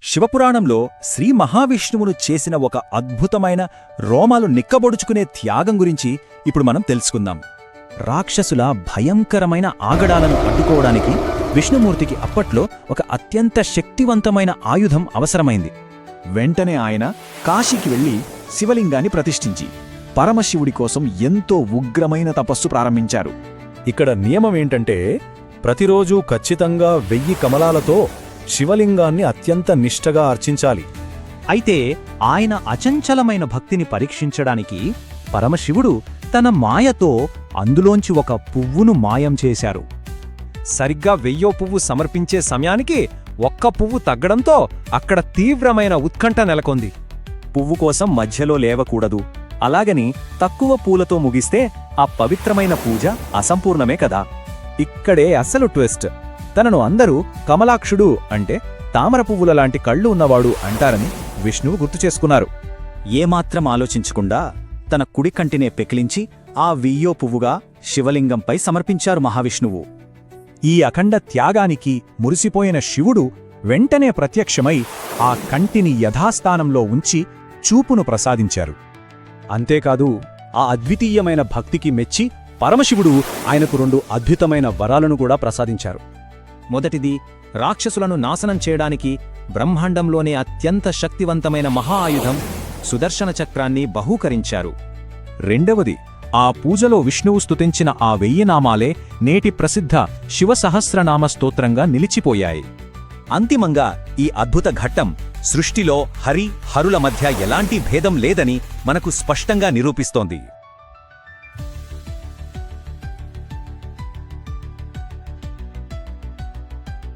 శివపురాణంలో శ్రీ మహావిష్ణువును చేసిన ఒక అద్భుతమైన రోమాలు నిక్కబొడుచుకునే త్యాగం గురించి ఇప్పుడు మనం తెలుసుకుందాం. రాక్షసుల భయంకరమైన ఆగడాలను అడ్డుకోవడానికి విష్ణుమూర్తికి అప్పట్లో ఒక అత్యంత శక్తివంతమైన ఆయుధం అవసరమైంది. వెంటనే ఆయన కాశీకి వెళ్లి శివలింగాన్ని ప్రతిష్ఠించి పరమశివుడి కోసం ఎంతో ఉగ్రమైన తపస్సు ప్రారంభించారు. ఇక్కడ నియమమేంటంటే ప్రతిరోజూ ఖచ్చితంగా 1000 కమలాలతో శివలింగాన్ని అత్యంత నిష్టగా అర్చించాలి. అయితే ఆయన అచంచలమైన భక్తిని పరీక్షించడానికి పరమశివుడు తన మాయతో అందులోంచి ఒక పువ్వును మాయం చేశారు. సరిగ్గా 1000వ పువ్వు సమర్పించే సమయానికి ఒక్క పువ్వు తగ్గడంతో అక్కడ తీవ్రమైన ఉత్కంఠ నెలకొంది. పువ్వు కోసం మధ్యలో లేవకూడదు, అలాగని తక్కువ పూలతో ముగిస్తే ఆ పవిత్రమైన పూజ అసంపూర్ణమే కదా. ఇక్కడే అసలు ట్విస్ట్. తనను అందరూ కమలాక్షుడు అంటే తామర పువ్వుల లాంటి కళ్ళు ఉన్నవాడు అంటారని విష్ణువు గుర్తుచేసుకున్నారు. ఏమాత్రం ఆలోచించకుండా తన కుడి కంటినే పెకిలించి ఆ 1000వ పువ్వుగా శివలింగంపై సమర్పించారు మహావిష్ణువు. ఈ అఖండ త్యాగానికి మురిసిపోయిన శివుడు వెంటనే ప్రత్యక్షమై ఆ కంటిని యథాస్థానంలో ఉంచి చూపును ప్రసాదించారు. అంతేకాదు ఆ అద్వితీయమైన భక్తికి మెచ్చి పరమశివుడు ఆయనకు 2 అద్భుతమైన వరాలను కూడా ప్రసాదించారు. మొదటిది, రాక్షసులను నాశనం చేయడానికి బ్రహ్మాండంలోనే అత్యంత శక్తివంతమైన మహా ఆయుధం సుదర్శన చక్రాన్ని బహూకరించారు. రెండవది, ఆ పూజలో విష్ణువు స్తుతించిన ఆ 1000 నామాలే నేటి ప్రసిద్ధ శివసహస్రనామ స్తోత్రంగా నిలిచిపోయాయి. అంతిమంగా ఈ అద్భుత ఘట్టం సృష్టిలో హరి హరుల మధ్య ఎలాంటి భేదం లేదని మనకు స్పష్టంగా నిరూపిస్తోంది.